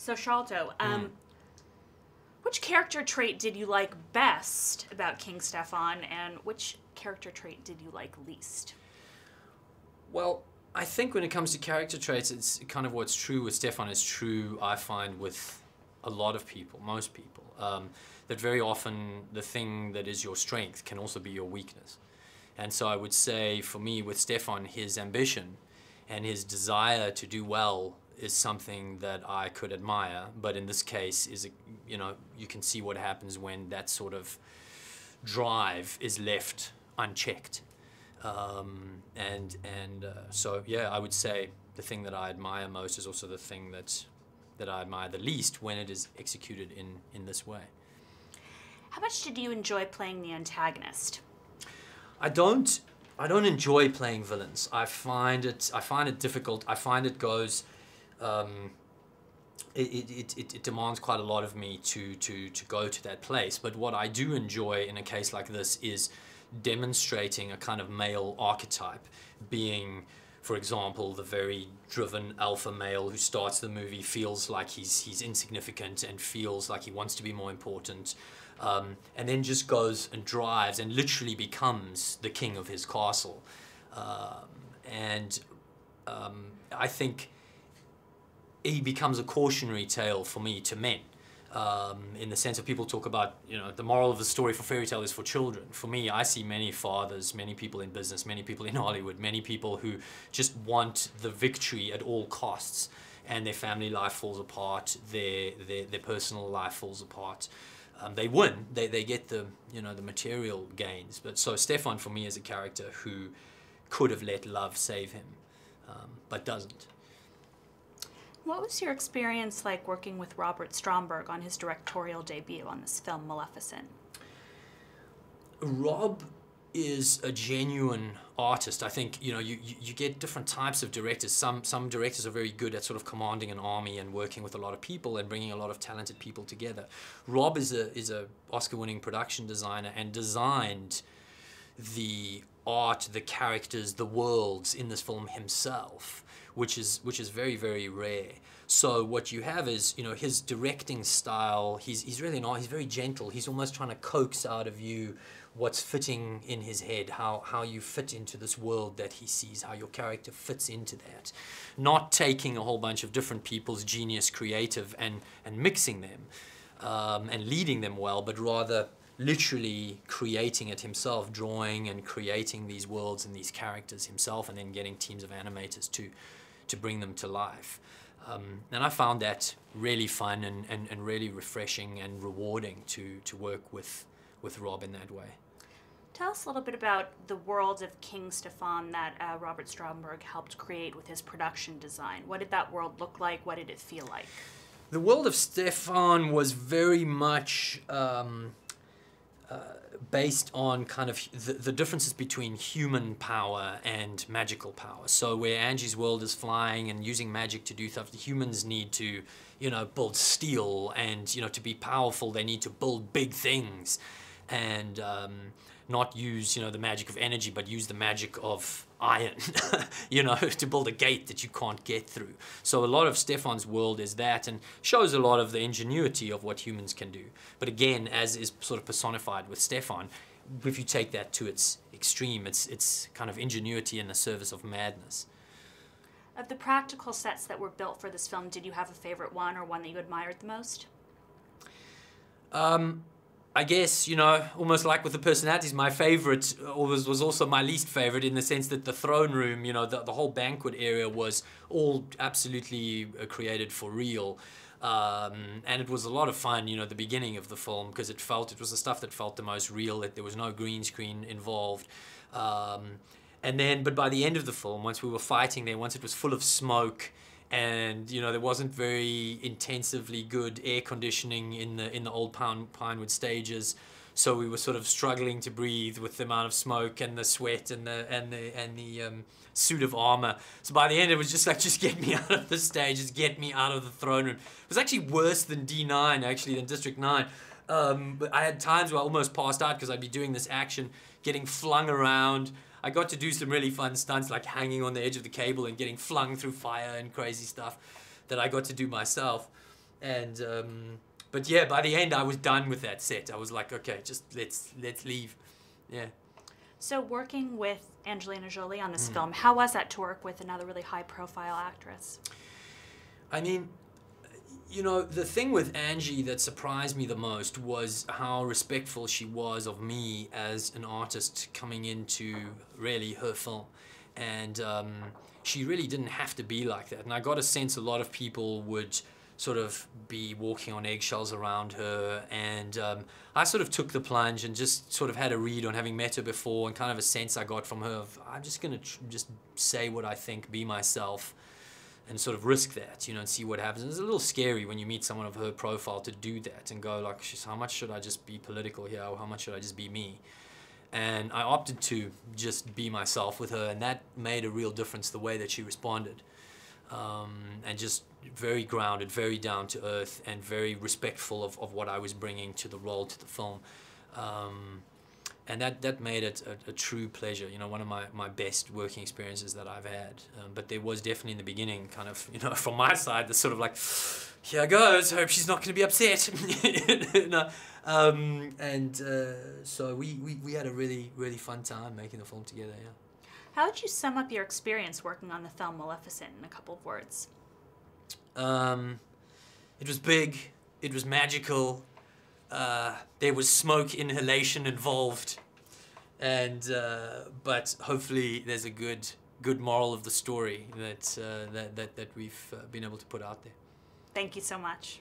So, Sharlto, which character trait did you like best about King Stefan, and which character trait did you like least? Well, I think when it comes to character traits, it's kind of what's true with Stefan is true, I find, with a lot of people, most people. That very often the thing that is your strength can also be your weakness. And so I would say, for me, with Stefan, his ambition and his desire to do well is something that I could admire. But in this case, you can see what happens when that sort of drive is left unchecked. So yeah, I would say the thing that I admire most is also the thing that I admire the least when it is executed in this way. How much did you enjoy playing the antagonist? I don't enjoy playing villains. I find it difficult. I find it goes. It demands quite a lot of me to go to that place. But what I do enjoy in a case like this is demonstrating a kind of male archetype, being, for example, the very driven alpha male who starts the movie, feels like he's insignificant and feels like he wants to be more important, and then just goes and drives and literally becomes the king of his castle. I think he becomes a cautionary tale for me to men. In the sense of people talk about, the moral of the story for fairy tale is for children. For me, I see many fathers, many people in business, many people in Hollywood, many people who just want the victory at all costs, and their family life falls apart, their personal life falls apart. They win, they get the material gains. But so Stefan for me is a character who could have let love save him, but doesn't. What was your experience like working with Robert Stromberg on his directorial debut on this film, Maleficent? Rob is a genuine artist. I think you get different types of directors. Some directors are very good at sort of commanding an army and working with a lot of people and bringing a lot of talented people together. Rob is a Oscar-winning production designer and designed the art, the characters, the worlds in this film himself, which is very, very rare. So what you have is, his directing style, he's really not, he's very gentle. He's almost trying to coax out of you what's fitting in his head, how you fit into this world that he sees, how your character fits into that. Not taking a whole bunch of different people's genius, creative, and mixing them and leading them well, but rather literally creating it himself, drawing and creating these worlds and these characters himself, and then getting teams of animators to bring them to life. And I found that really fun and really refreshing and rewarding to work with Rob in that way. Tell us a little bit about the world of King Stefan that Robert Stromberg helped create with his production design. What did that world look like? What did it feel like? The world of Stefan was very much based on kind of the differences between human power and magical power. So where Angie's world is flying and using magic to do stuff, the humans need to, build steel, and, to be powerful, they need to build big things, and not use, the magic of energy, but use the magic of iron, to build a gate that you can't get through. So a lot of Stefan's world is that, and shows a lot of the ingenuity of what humans can do. But again, as is sort of personified with Stefan, if you take that to its extreme, it's kind of ingenuity in the service of madness. Of the practical sets that were built for this film, did you have a favorite one or one that you admired the most? I guess, almost like with the personalities, my favorite was also my least favorite, in the sense that the throne room, the whole banquet area was all absolutely created for real. And it was a lot of fun, the beginning of the film, because it was the stuff that felt the most real, that there was no green screen involved. But by the end of the film, once we were fighting there, once it was full of smoke, and there wasn't very intensively good air conditioning in the old Pinewood stages, so we were sort of struggling to breathe with the amount of smoke and the sweat and the suit of armor. So by the end, it was just like, just get me out of the stage, just get me out of the throne room. It was actually worse than D9, actually, than District 9. But I had times where I almost passed out because I'd be doing this action, getting flung around. I got to do some really fun stunts, like hanging on the edge of the cable and getting flung through fire and crazy stuff that I got to do myself. And but yeah, by the end I was done with that set. I was like, okay, just let's leave. Yeah. So working with Angelina Jolie on this film, how was that to work with another really high-profile actress? I mean, you know, the thing with Angie that surprised me the most was how respectful she was of me as an artist coming into really her film. And she really didn't have to be like that. And I got a sense a lot of people would sort of be walking on eggshells around her, and I sort of took the plunge and just sort of had a read on having met her before, and kind of a sense I got from her of, I'm just going to just say what I think, be myself, and sort of risk that, you know, and see what happens. And it's a little scary when you meet someone of her profile to do that and go like, how much should I just be political here, or how much should I just be me? And I opted to just be myself with her, and that made a real difference, the way that she responded. And just very grounded, very down to earth, and very respectful of what I was bringing to the role, to the film. And that made it a true pleasure, you know, one of my best working experiences that I've had. But there was definitely in the beginning kind of, you know, from my side, the sort of like, here goes, hope she's not going to be upset. You know? So we had a really, really fun time making the film together, yeah. How would you sum up your experience working on the film Maleficent in a couple of words? It was big, it was magical, there was smoke inhalation involved, and but hopefully there's a good moral of the story that we've been able to put out there. Thank you so much.